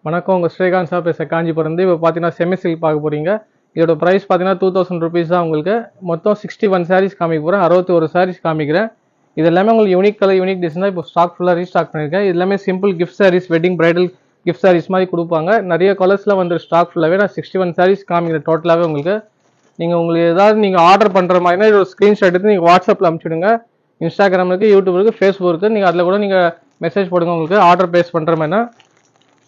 வணக்கம், உங்கள் ஸ்ரீகாந்த் சார் பேச காஞ்சிபுரம். இப்போ பார்த்தீங்கன்னா செமி சில்க் பார்க்க போகிறீங்க. இதோட ப்ரைஸ் பார்த்தீங்கன்னா 2000 rupees தான். உங்களுக்கு மொத்தம் 61 சாரீஸ் காமிக்க போகிறேன். 61 சாரீஸ் காமிக்கிறேன். இது எல்லாமே உங்களுக்கு யூனிக் கலர் யூனிக் டிசைன் தான். இப்போ ஸ்டாக் ஃபுல்லாக ரீஸ்டாக் பண்ணியிருக்கேன். இது எல்லாமே simple gift sarees, wedding bridal gift sarees மாதிரி கொடுப்பாங்க. நிறைய கலர்ஸில் வந்து ஸ்டாக் ஃபுல்லாகவே நான் 61 சாரீஸ் காமிக்கிறேன் டோட்டலாகவே. உங்களுக்கு உங்களுக்கு ஏதாவது நீங்கள் ஆர்டர் பண்ணுற மாதிரினா ஒரு ஸ்க்ரீன்ஷாட் எடுத்து நீங்கள் வாட்ஸ்அப்பில் அனுப்பிச்சுடுங்க. இன்ஸ்டாகிராம் இருக்குது, யூடியூப் இருக்குது, ஃபேஸ்புக் இருக்குது. நீங்கள் அதில் கூட நீங்கள் மெசேஜ் போடுங்க. உங்களுக்கு ஆர்டர் பேஸ் பண்ணுற மாதிரினா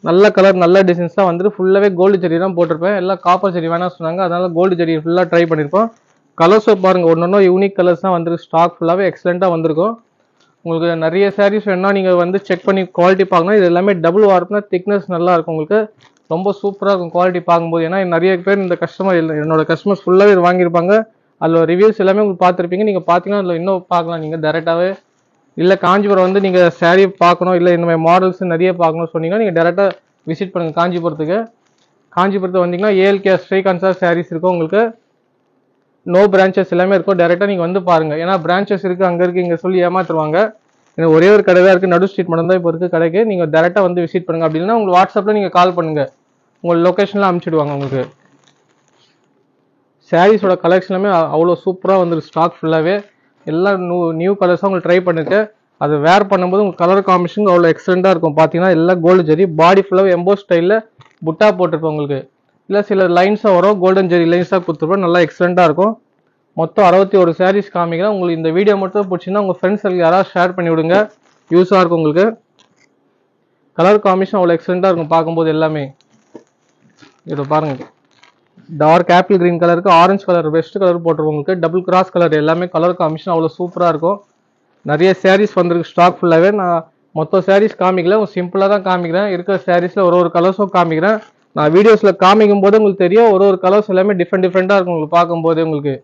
நல்ல கலர் நல்ல டிசைன்ஸ் தான் வந்துட்டு ஃபுல்லாகவே கோல்டு ஜெரி தான் போட்டிருப்பேன். எல்லாம் காப்பர் ஜெரி வேணாம் சொன்னாங்க, அதனால கோல்டு ஜெரி ஃபுல்லாக ட்ரை பண்ணியிருப்போம். கலர்ஸை பாருங்கள், ஒன்று யூனிக் கலர்ஸ் தான் வந்துருக்கு. ஸ்டாக் ஃபுல்லாகவே எக்ஸலண்ட்டாக வந்திருக்கும். உங்களுக்கு நிறைய சாரீஸ் வேணால் நீங்கள் வந்து செக் பண்ணி குவாலிட்டி பார்க்கணும். இது எல்லாமே டபுள் வார்ப்னா திக்னஸ் நல்லா இருக்கும். உங்களுக்கு ரொம்ப சூப்பராக இருக்கும் குவாலிட்டி பார்க்கும்போது. ஏன்னா நிறைய பேர் இந்த கஸ்டமர் என்னோட கஸ்டமர்ஸ் ஃபுல்லாகவே இது வாங்கியிருப்பாங்க. அதில் ரிவ்யூஸ் எல்லாமே உங்களுக்கு பார்த்துருப்பீங்க. நீங்கள் பார்த்தீங்கன்னா அதில் இன்னும் பார்க்கலாம். நீங்கள் டேரெக்டாகவே இல்லை காஞ்சிபுரம் வந்து நீங்கள் சாரீ பார்க்கணும், இல்லை இந்த மாதிரி மாடல்ஸ் நிறைய பார்க்கணும்னு சொன்னீங்கன்னா நீங்கள் டேரெக்டாக விசிட் பண்ணுங்கள் காஞ்சிபுரத்துக்கு. காஞ்சிபுரத்துக்கு வந்தீங்கன்னா ஏஎல்கே ஸ்ரீகாந்த் சார் சாரீஸ் இருக்கும். உங்களுக்கு நோ பிரான்ச்சஸ் எல்லாமே இருக்கும். டேரெக்டாக நீங்கள் வந்து பாருங்கள். ஏன்னா பிரான்ச்சஸ் இருக்குது, அங்கே இருக்குது, இங்கே சொல்லி ஏமாற்றுவாங்க. எனக்கு ஒரே ஒரு கடை தான் இருக்குது, நடு ஸ்ட்ரீட் மட்டும் தான் இப்போ இருக்குது கடைக்கு. நீங்கள் டேரெக்டாக வந்து விசிட் பண்ணுங்கள். அப்படின்னா உங்களுக்கு வாட்ஸ்அப்பில் நீங்கள் கால் பண்ணுங்கள், உங்கள் லொக்கேஷனில் அனுப்பிச்சிடுவாங்க. உங்களுக்கு சாரீஸோட கலெக்ஷன் எல்லாமே அவ்வளோ சூப்பராக வந்துருக்கு. ஸ்டாக் ஃபுல்லாகவே எல்லாம் நியூ கலர்ஸாக உங்களுக்கு ட்ரை பண்ணியிருக்கேன். அது வேர் பண்ணும்போது உங்களுக்கு கலர் காம்பினேஷன் அவ்வளோ எக்ஸலண்ட்டாக இருக்கும். பார்த்தீங்கன்னா எல்லாம் கோல்டு ஜெரி, பாடி ஃபுல்லாக எம்போஸ் ஸ்டைலில் புட்டா போட்டிருப்போம். உங்களுக்கு இல்லை சில லைன்ஸாக வரும், கோல்டன் ஜெரி லைன்ஸாக கொடுத்துருப்போம். நல்லா எக்ஸலண்ட்டாக இருக்கும். மொத்தம் 61 சாரீஸ் காமிக்கிறேன். உங்களுக்கு இந்த வீடியோ மட்டும் பிடிச்சிங்கன்னா உங்கள் ஃப்ரெண்ட்ஸுக்கு யாராவது ஷேர் பண்ணி விடுங்க, யூஸாக இருக்கும். உங்களுக்கு கலர் காம்பினேஷன் அவ்வளோ எக்ஸலண்ட்டாக இருக்கும் பார்க்கும்போது எல்லாமே. இதை பாருங்கள், டார்க் ஆப்பிள் கிரீன் கலருக்கு ஆரஞ்சு கலர் பெஸ்ட் கலர் போட்டிருக்கோம். உங்களுக்கு டபுள் கிராஸ் கலர் எல்லாமே கலர் காம்பினேஷன் அவ்வளோ சூப்பராக இருக்கும். நிறைய சாரீஸ் வந்திருக்கு ஸ்டாக் ஃபுல்லாகவே. நான் மொத்த சாரீஸ் காமிக்கல, சிம்பிளாக தான் காமிக்கிறேன். இருக்கிற சாரீஸில் ஒரு கலர்ஸும் காமிக்கிறேன். நான் வீடியோஸில் காமிக்கும் போது உங்களுக்கு தெரியும், ஒரு கலர்ஸ் எல்லாமே டிஃப்ரெண்ட்டாக இருக்கும். உங்களுக்கு பார்க்கும்போது உங்களுக்கு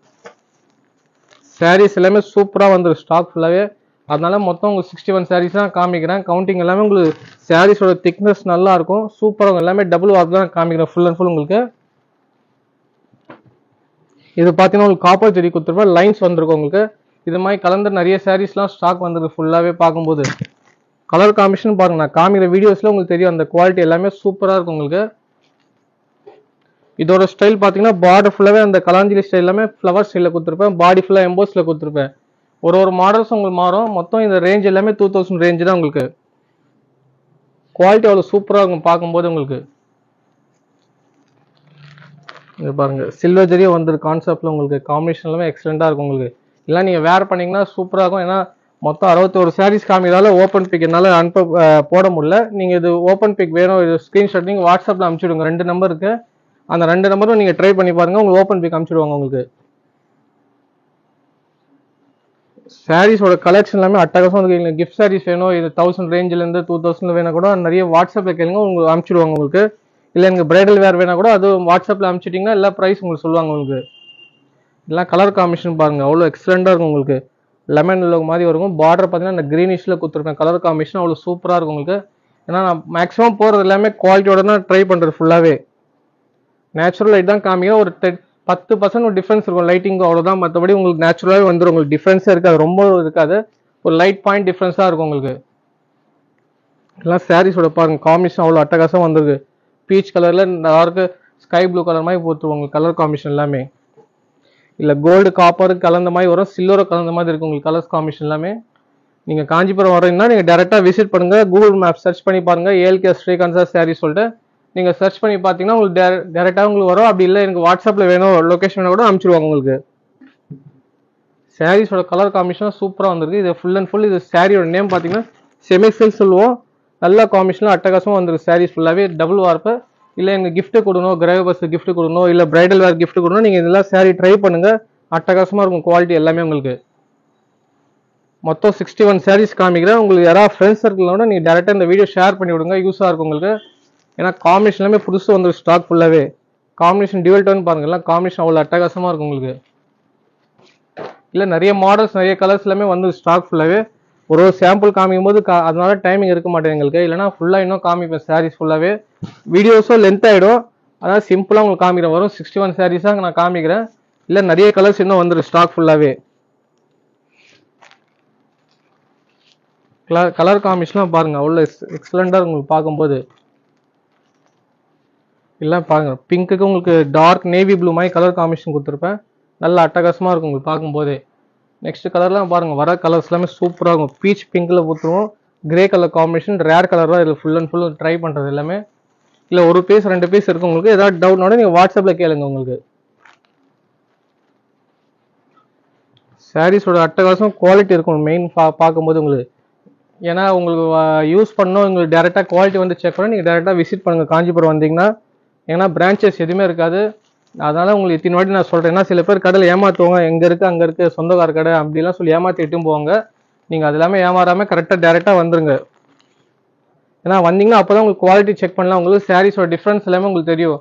சாரீஸ் எல்லாமே சூப்பராக வந்துருக்கு ஸ்டாக் ஃபுல்லாகவே. அதனால மொத்தம் உங்களுக்கு 61 சாரீஸ் தான் காமிக்கிறேன். கவுண்டிங் எல்லாமே உங்களுக்கு சாரீஸோட திக்னஸ் நல்லா இருக்கும், சூப்பராக எல்லாமே டபுள் வார்ப் தான் காமிக்கிறேன் ஃபுல் அண்ட் ஃபுல். உங்களுக்கு இது பார்த்தீங்கன்னா உங்களுக்கு காப்பர் ஜெரி கொடுத்துருப்பேன், லைன்ஸ் வந்திருக்கும். உங்களுக்கு இது மாதிரி கலந்து நிறைய சாரீஸ்லாம் ஸ்டாக் வந்திருக்கு ஃபுல்லாகவே. பார்க்கும்போது கலர் காம்பினேஷன் பாருங்க, நான் காமிக்கிற வீடியோஸில் உங்களுக்கு தெரியும். அந்த குவாலிட்டி எல்லாமே சூப்பராக இருக்கும். உங்களுக்கு இதோட ஸ்டைல் பார்த்தீங்கன்னா பார்டர் ஃபுல்லாகவே அந்த கலாஞ்சிலி ஸ்டைல் எல்லாமே ஃப்ளவர் ஸ்டைலில் கொடுத்துருப்பேன். பாடி ஃபுல்லாக எம்போஸில் கொடுத்துருப்பேன். ஒரு மாடல்ஸ் உங்களுக்கு மாறும். மொத்தம் இந்த ரேஞ்ச் எல்லாமே 2000 ரேஞ்சு தான். உங்களுக்கு குவாலிட்டி அவ்வளோ சூப்பராக இருக்கும் பார்க்கும்போது. உங்களுக்கு இது பாருங்க, சில்வர் ஜெரியே வந்து கான்செப்ட்ல உங்களுக்கு காம்பினேஷன் எல்லாமே எக்ஸலண்ட்டாக இருக்கும். உங்களுக்கு இல்லை நீங்கள் வேர் பண்ணிங்கன்னா சூப்பராக இருக்கும். ஏன்னா மொத்தம் 61 சாரீஸ் காமிக்கிறதால ஓப்பன் பிக் என்னால் போட முடியல. நீங்கள் இது ஓப்பன் பிக் வேணும், இது ஸ்க்ரீன்ஷாட் நீங்கள் வாட்ஸ்அப்பில் அனுப்பிச்சிடுங்க. 2 நம்பர் இருக்கு, அந்த 2 நம்பரும் நீங்கள் ட்ரை பண்ணி பாருங்கள். உங்களுக்கு ஓப்பன் பிக் அனுப்பிச்சிடுவாங்க. உங்களுக்கு சாரீஸோட கலெக்ஷன் எல்லாமே அட்டகாசம் இருக்கு. கிஃப்ட் சாரீஸ் வேணும், இது 1000 ரேஞ்சிலேருந்து 2000 வேணா கூட நிறைய வாட்ஸ்அப்பில் கேளுங்க, உங்களுக்கு அனுப்பிச்சிடுவாங்க. உங்களுக்கு இல்லை எனக்கு பிரைடல் வேர் வேணா கூட அது வாட்ஸ்அப்பில் அனுப்பிச்சிட்டிங்கன்னா எல்லா ப்ரைஸ் உங்களுக்கு சொல்லுவாங்க. உங்களுக்கு எல்லாம் கலர் காம்பினேஷன் பாருங்கள், அவ்வளோ எக்ஸலண்ட்டாக இருக்கும். உங்களுக்கு லெமன் எல்லோ மாதிரி இருக்கும். பார்டர் பார்த்தீங்கன்னா இந்த க்ரீனிஷில் கொடுத்துருப்பேன். கலர் காம்பினேஷன் அவ்வளோ சூப்பராக இருக்கும். உங்களுக்கு ஏன்னா நான் மேக்ஸிமம் போகிறது எல்லாமே குவாலிட்டியோட தான் ட்ரை பண்ணுறது ஃபுல்லாகவே. நேச்சுரல் லைட் தான் காமிக்கும். ஒரு 10% ஒரு டிஃப்ரென்ஸ் இருக்கும் லைட்டிங்கும், அவ்வளோதான். மற்றபடி உங்களுக்கு நேச்சுரலாகவே வந்துடும். உங்களுக்கு டிஃப்ரென்ஸே இருக்காது, ரொம்ப இருக்காது. ஒரு லைட் பாயிண்ட் டிஃப்ரென்ஸாக இருக்கும். உங்களுக்கு எல்லாம் சாரீஸோட பாருங்கள் காம்பினேஷன் அவ்வளோ அட்டகாசம் வந்திருக்கு. பீச் கலரில் டார்க்கு ஸ்கை ப்ளூ கலர் மாதிரி போட்டுருவாங்க. கலர் காம்பினேஷன் எல்லாமே இல்லை கோல்டு காப்பர் கலந்த மாதிரி வரும், சில்வரை கலந்த மாதிரி இருக்கும். உங்களுக்கு கலர்ஸ் காம்பினேஷன் எல்லாமே. நீங்கள் காஞ்சிபுரம் வரீங்கன்னா நீங்கள் டேரெக்டாக விசிட் பண்ணுங்கள். கூகுள் மேப் சர்ச் பண்ணி பாருங்கள், ஏஎல்கே ஸ்ரீகாந்த் சார் சாரீ சொல்லிட்டு நீங்கள் சர்ச் பண்ணி பார்த்தீங்கன்னா உங்களுக்கு டேரெக்டாக உங்களுக்கு வரும். அப்படி இல்லை எனக்கு வாட்ஸ்அப்பில் வேணும் லொக்கேஷன் வேணும் கூட அனுப்பிச்சிடுவாங்க. உங்களுக்கு சாரீஸோட கலர் காம்பினேஷன் சூப்பராக வந்திருக்கு. இது ஃபுல் அண்ட் ஃபுல் இது சாரியோட நேம் பார்த்தீங்கன்னா செமி சில்க் சொல்லுவோம். நல்ல காம்பினேஷனில் அட்டகாசமாக வந்திருக்கு. சாரீஸ் ஃபுல்லாகவே டபுள் வார்ப்பு. இல்லை எங்கள் கிஃப்ட்டு கொடுக்கணும், கிரக பஸ் கிஃப்ட் கொடுக்கணும், இல்லை பிரைடல் வேர் கிஃப்ட் கொடுக்கணும், நீங்கள் இதெல்லாம் சாரீ ட்ரை பண்ணுங்கள். அட்டகாசமாக இருக்கும் குவாலிட்டி எல்லாமே. உங்களுக்கு மொத்தம் 61 சாரீஸ் காமிக்கிறேன். உங்களுக்கு யாராவது ஃப்ரெண்ட்ஸ் சர்க்கிளோட நீங்கள் டேரெக்டாக இந்த வீடியோ ஷேர் பண்ணி விடுங்க, யூஸாக இருக்கும் உங்களுக்கு. ஏன்னா காம்பினேஷன் எல்லாமே புதுசு வந்துருக்கு ஸ்டாக் ஃபுல்லாகவே. காம்பினேஷன் டியூவல் டோன் பாருங்கள், எல்லாம் காம்பினேஷன் அவ்வளோ அட்டகாசமாக இருக்கும். உங்களுக்கு இல்லை நிறைய மாடல்ஸ் நிறைய கலர்ஸ் எல்லாமே வந்து ஸ்டாக் ஃபுல்லாகவே. ஒரு சாம்பிள் காமிக்கும் போது அதனால டைமிங் இருக்க மாட்டேன் எங்களுக்கு. இல்லைனா ஃபுல்லாக இன்னும் காமிப்பேன் சாரீஸ் ஃபுல்லாகவே. வீடியோஸும் லென்த் ஆகிடும், அதாவது சிம்பிளாக உங்களுக்கு காமிக்கிறேன். வரும் 61 சாரீஸாக நான் காமிக்கிறேன். இல்லை நிறைய கலர்ஸ் இன்னும் வந்துருக்கு ஸ்டாக் ஃபுல்லாகவே. கலர் காம்பினேஷன்லாம் பாருங்கள், அவ்வளோ எக்ஸலண்ட்டாக இருக்கும் உங்களுக்கு பார்க்கும்போது. எல்லாம் பாருங்க, பிங்க்குக்கு உங்களுக்கு டார்க் நேவி ப்ளூ மாதிரி கலர் காம்பினேஷன் கொடுத்துருப்பேன். நல்ல அட்டகாசமாக இருக்கும் உங்களுக்கு பார்க்கும்போதே. நெக்ஸ்ட் கலர்லாம் பாருங்கள், வர கலர்ஸ் எல்லாமே சூப்பராக இருக்கும். பீச் பிங்க்கில் கொடுத்துருவோம். Grey colour combination, rare colour தான் இதில் ஃபுல் அண்ட் ஃபுல் ட்ரை பண்ணுறது எல்லாமே. இல்லை ஒரு பீஸ் 2 பீஸ் இருக்குது உங்களுக்கு. ஏதாவது டவுட்னோட நீங்கள் வாட்ஸ்அப்பில் கேளுங்க. உங்களுக்கு சாரீஸோட அட்டகாசம் குவாலிட்டி இருக்கும் மெயின் பார்க்கும்போது உங்களுக்கு. ஏன்னா உங்களுக்கு யூஸ் பண்ணோம், உங்களுக்கு டேரெக்டாக குவாலிட்டி வந்து செக் பண்ண நீங்கள் டேரெக்டாக விசிட் பண்ணுங்கள் காஞ்சிபுரம் வந்தீங்கன்னா. ஏன்னா பிரான்ச்சஸ் எதுவுமே இருக்காது. அதனால் உங்களுக்கு இத்தனை வாட்டி நான் சொல்கிறேன். ஏன்னா சில பேர் கடையில் ஏமாற்றுவாங்க, எங்கே இருக்குது அங்கே இருக்குது சொந்தக்கார கடை அப்படிலாம் சொல்லி ஏமாற்றிட்டும் போவாங்க. நீங்கள் அது எல்லாமே ஏமாறாமல் கரெக்டாக டேரெக்டாக வந்துருங்க. ஏன்னா வந்தீங்கன்னா அப்போ தான் உங்களுக்கு குவாலிட்டி செக் பண்ணலாம். உங்களுக்கு சாரீஸோட டிஃப்ரென்ஸ் எல்லாமே உங்களுக்கு தெரியும்.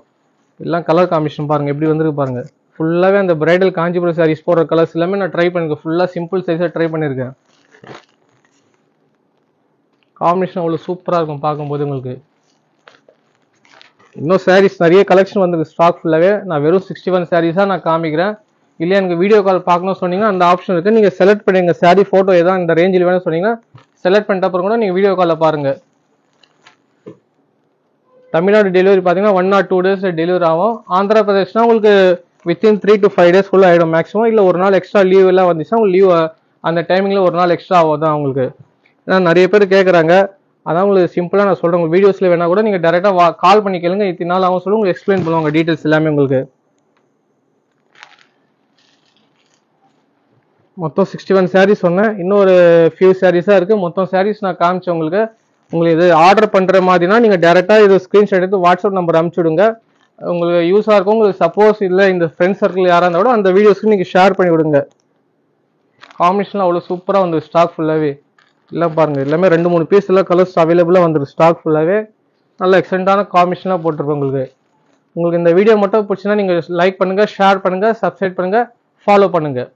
எல்லாம் கலர் காம்பினேஷன் பாருங்கள் எப்படி வந்துருக்கு பாருங்கள். ஃபுல்லாகவே அந்த பிரைடல் காஞ்சிபுரம் சாரீஸ் போடுற கலர்ஸ் எல்லாமே நான் ட்ரை பண்ணியிருக்கேன். ஃபுல்லாக சிம்பிள் சைஸாக ட்ரை பண்ணியிருக்கேன். காம்பினேஷன் அவ்வளோ சூப்பராக இருக்கும் பார்க்கும்போது உங்களுக்கு. இன்னும் சாரீஸ் நிறைய கலெக்ஷன் வந்துருக்கு ஸ்டாக் ஃபுல்லாகவே. நான் வெறும் 61 சாரீஸாக நான் காமிக்கிறேன். இல்லையா எனக்கு வீடியோ கால் பார்க்கணும்னு சொன்னீங்கன்னா அந்த ஆப்ஷன் இருக்குது. நீங்கள் செலக்ட் பண்ணிங்க சாரீ ஃபோட்டோ எதாவது இந்த ரேஞ்சில் வேணும்னு சொன்னீங்கன்னா செலக்ட் பண்ணிட்ட அப்புறம் கூட நீங்கள் வீடியோ காலில் பாருங்கள். தமிழ்நாடு டெலிவரி பார்த்தீங்கன்னா 1 or 2 days டெலிவரி ஆகும். ஆந்திரா பிரதேஷ்னா உங்களுக்கு வித்தின் 3 to 5 days ஆகிடும் மேக்ஸிமம். இல்லை ஒரு நாள் எக்ஸ்ட்ரா லீவ் எல்லாம் வந்துச்சுன்னா உங்களுக்கு லீவ் அந்த டைமிங்கில் ஒரு நாள் எக்ஸ்ட்ரா ஆகும் தான் உங்களுக்கு. ஏன்னா நிறைய பேர் கேட்குறாங்க. அதான் உங்களுக்கு சிம்பிளாக நான் சொல்கிறேன். உங்களுக்கு வீடியோஸில் வேணா கூட நீங்கள் டேரெக்டாக கால் பண்ணி கேளுங்க. இத்தனை நாள் ஆகும் சொல்லி உங்களுக்கு எக்ஸ்பிளைன் பண்ணுவாங்க டீட்டெயில்ஸ் எல்லாமே உங்களுக்கு. மொத்தம் 61 சாரீஸ் சொன்னேன். இன்னொரு ஃபியூ சாரீஸாக இருக்குது. மொத்தம் சாரீஸ் நான் காமிச்சேன் உங்களுக்கு. உங்களுக்கு இது ஆர்டர் பண்ணுற மாதிரினா நீங்கள் டேரெக்டாக இது ஸ்க்ரீன்ஷாட் எடுத்து வாட்ஸ்அப் நம்பர் அனுப்பிச்சுடுங்க. உங்களுக்கு யூஸாக இருக்கும். உங்களுக்கு சப்போஸ் இல்லை இந்த ஃப்ரெண்ட்ஸ் சர்க்கிள் யாராக இருந்தால் கூட அந்த வீடியோஸ்க்கு நீங்கள் ஷேர் பண்ணி விடுங்க. காம்பினேஷன்லாம் அவ்வளோ சூப்பராக வந்து ஸ்டாக் ஃபுல்லாகவே எல்லாம் பாருங்கள். எல்லாமே 2-3 பீஸ் எல்லாம் கலர்ஸ் அவைலபிளாக வந்துருக்கு ஸ்டாக் ஃபுல்லாகவே. நல்ல எக்ஸலண்ட்டான காம்பினேஷனாக போட்டிருப்பேன் உங்களுக்கு. உங்களுக்கு இந்த வீடியோ மட்டும் பிடிச்சின்னா நீங்கள் லைக் பண்ணுங்கள், ஷேர் பண்ணுங்கள், சப்ஸ்கிரைப் பண்ணுங்கள், ஃபாலோ பண்ணுங்கள்.